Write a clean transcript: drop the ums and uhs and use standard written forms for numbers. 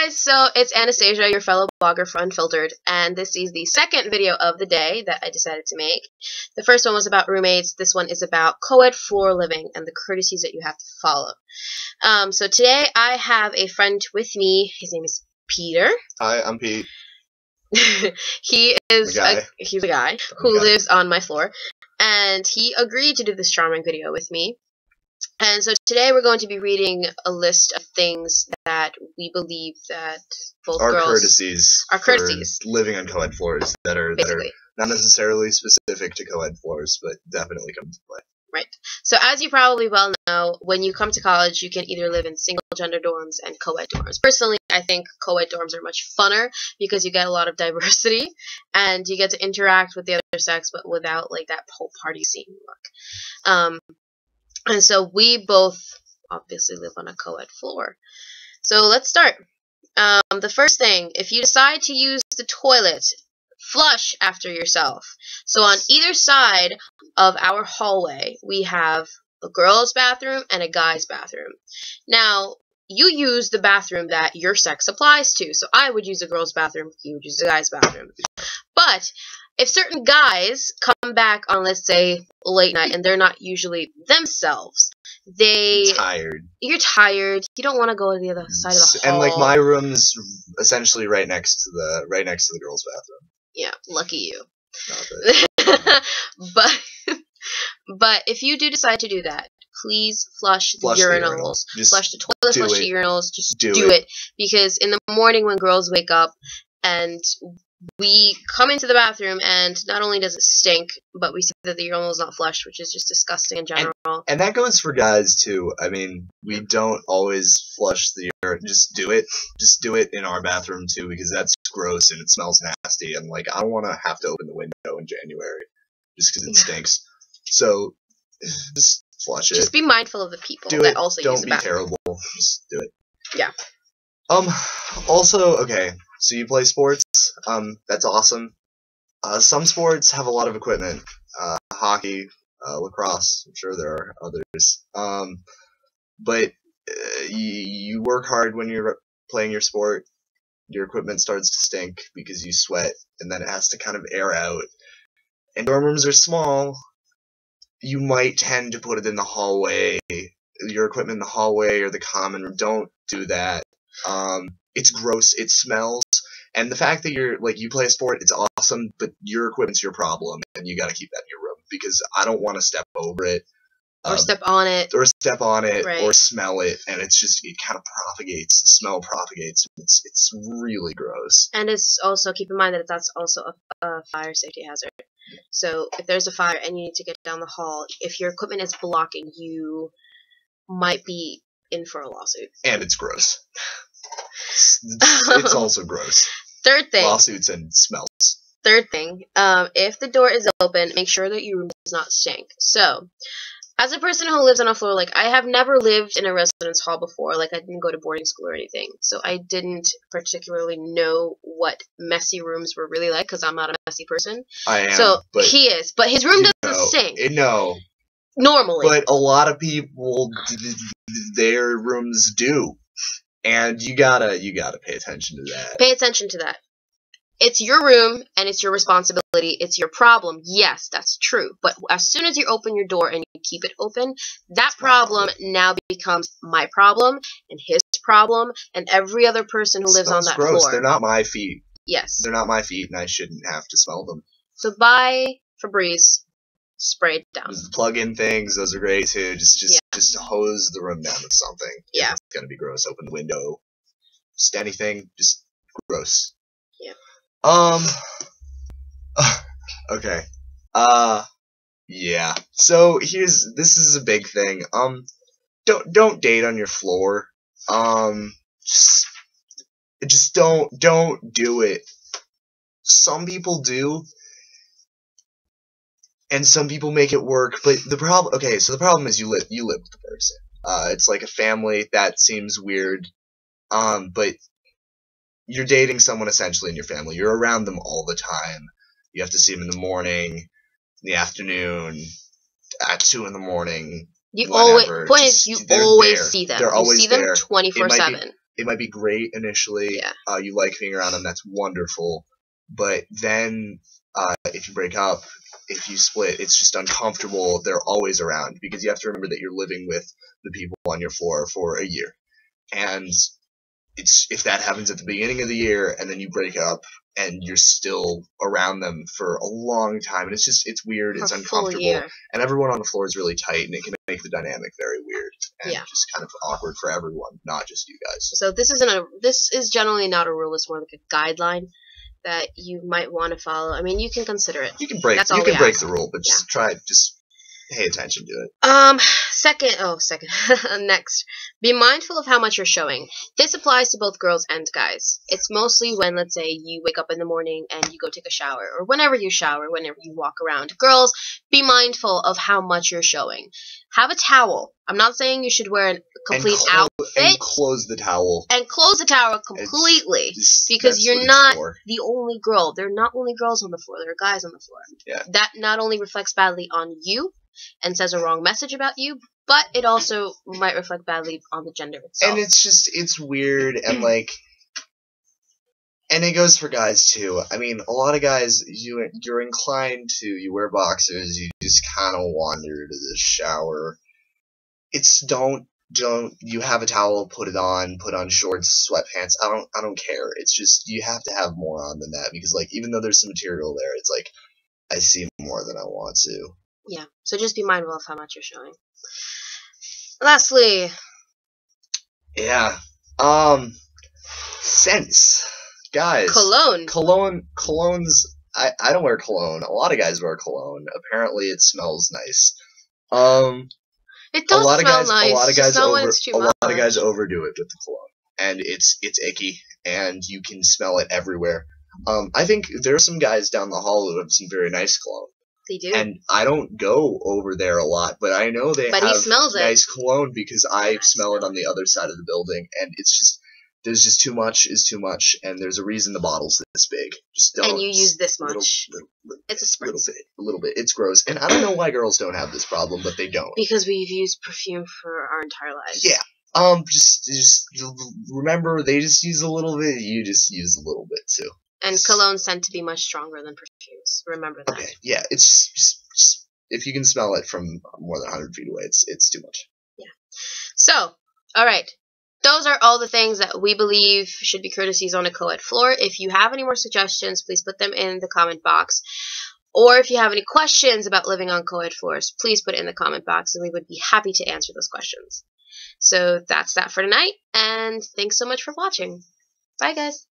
guys, so it's Anastasia, your fellow blogger for Unfiltered, and this is the second video of the day that I decided to make. The first one was about roommates. This one is about co-ed floor living and the courtesies that you have to follow. So today I have a friend with me. His name is Peter. Hi, I'm Pete. He's a guy who lives on my floor, and he agreed to do this charming video with me. And so today we're going to be reading a list of things that we believe that both girls are courtesies for living on co-ed floors that are not necessarily specific to co-ed floors, but definitely come into play. Right. So as you probably well know, when you come to college, you can either live in single-gender dorms and co-ed dorms. Personally, I think co-ed dorms are much funner because you get a lot of diversity and you get to interact with the other sex, but without like that whole party scene look. And so we both obviously live on a co-ed floor. So let's start. The first thing, if you decide to use the toilet, flush after yourself. So on either side of our hallway, we have a girl's bathroom and a guy's bathroom. Now, you use the bathroom that your sex applies to. So I would use a girl's bathroom, you would use a guy's bathroom. But if certain guys come back on, let's say, late night, and they're not usually themselves, you're tired. You don't want to go to the other side of the hall. And like my room's essentially right next to the girls' bathroom. Yeah, lucky you. Not But if you do decide to do that, please flush the urinals. Flush the toilet, flush the urinals. Just do it. Because in the morning when girls wake up and we come into the bathroom, and not only does it stink, but we see that the urinal is not flushed, which is just disgusting in general. And that goes for guys, too. I mean, we don't always flush the urine. Just do it. Just do it in our bathroom, too, because that's gross and it smells nasty. And, like, I don't want to have to open the window in January just because it stinks. So, just flush it. Just be mindful of the people that also use the bathroom. Don't be terrible. Just do it. Yeah. Also, okay, so you play sports. That's awesome. Some sports have a lot of equipment. Hockey, lacrosse, I'm sure there are others. But you work hard when you're playing your sport. Your equipment starts to stink because you sweat, and then it has to kind of air out. And dorm rooms are small. You might tend to put it in the hallway, your equipment in the hallway or the common room. Don't do that. It's gross. It smells. And the fact that you play a sport, it's awesome, but your equipment's your problem, and you gotta keep that in your room, because I don't want to step over it. Or step on it. Right. Or smell it, and it kind of propagates. The smell propagates. It's really gross. And it's also, keep in mind that that's also a fire safety hazard. So if there's a fire and you need to get down the hall, if your equipment is blocking, you might be in for a lawsuit. And it's gross. It's also gross. Third thing. Lawsuits and smells. Third thing, if the door is open, make sure that your room does not stink. So, as a person who lives on a floor, I have never lived in a residence hall before. I didn't go to boarding school or anything. So I didn't particularly know what messy rooms were really like, because I'm not a messy person. I am. So, he is. But his room doesn't stink. No. Normally. But a lot of people, their rooms do. And you gotta pay attention to that. Pay attention to that. It's your room, and it's your responsibility. It's your problem. Yes, that's true. But as soon as you open your door and you keep it open, that problem now becomes my problem, and his problem, and every other person who lives on that floor. They're not my feet. Yes. They're not my feet, and I shouldn't have to smell them. So buy Febreze. Spray it down. The plug-in things, those are great too. Just hose the room down with something. Yeah. It's gonna be gross. Open the window. Just anything. Just gross. Yeah. Okay. Yeah. So this is a big thing. Don't date on your floor. Just don't do it. Some people do. And some people make it work, but the problem is you live with the person. It's like a family. That seems weird. But you're dating someone essentially in your family. You're around them all the time. You have to see them in the morning, in the afternoon, at 2 in the morning. You always see them. They're always see them there. 24/7. it might be great initially. Yeah. You like being around them. That's wonderful. But then if you break up, if you split, it's just uncomfortable. They're always around because you have to remember that you're living with the people on your floor for a year. And if that happens at the beginning of the year and then you break up and you're still around them for a long time, and it's weird, it's uncomfortable, and everyone on the floor is really tight, and it can make the dynamic very weird and just kind of awkward for everyone, not just you guys. So this is generally not a rule. It's more like a guideline that you might want to follow. I mean, you can consider it. You can break the rule, but just pay attention to it. Second, next, be mindful of how much you're showing. This applies to both girls and guys. It's mostly when, let's say, you wake up in the morning and you go take a shower, or whenever you shower, whenever you walk around. Girls, be mindful of how much you're showing. Have a towel. I'm not saying you should wear a complete outfit. And close the towel. And close the towel completely. Because you're not the only girl. There are not only girls on the floor. There are guys on the floor. Yeah. That not only reflects badly on you and says a wrong message about you, but it also might reflect badly on the gender itself. And it's weird, and and it goes for guys too. I mean, a lot of guys, you're inclined to, you wear boxers, you just kind of wander to the shower. Don't you have a towel, put on shorts, sweatpants. I don't care. It's just, you have to have more on than that, because even though there's some material there, it's I see more than I want to. Yeah, so just be mindful of how much you're showing. Lastly. Yeah. Scents. Guys. Cologne's, I don't wear cologne. A lot of guys wear cologne. Apparently it smells nice. It does smell nice. A lot of guys overdo it with the cologne. And it's icky, and you can smell it everywhere. I think there are some guys down the hall who have some very nice cologne. They do. And I don't go over there a lot, but I know they have nice cologne because I smell it on the other side of the building, and it's just, there's just too much is too much, and there's a reason the bottle's this big. Just don't. And you use this much. It's a spritz. A little bit. It's gross. And I don't know why girls don't have this problem, but they don't. Because we've used perfume for our entire lives. Yeah. Just remember, they just use a little bit, you just use a little bit too. And colognes tend to be much stronger than perfumes. Remember that. Okay, yeah, it's just if you can smell it from more than 100 feet away, it's too much. Yeah. So, all right. Those are all the things that we believe should be courtesies on a co-ed floor. If you have any more suggestions, please put them in the comment box. Or if you have any questions about living on co-ed floors, please put it in the comment box, and we would be happy to answer those questions. So that's that for tonight, and thanks so much for watching. Bye, guys.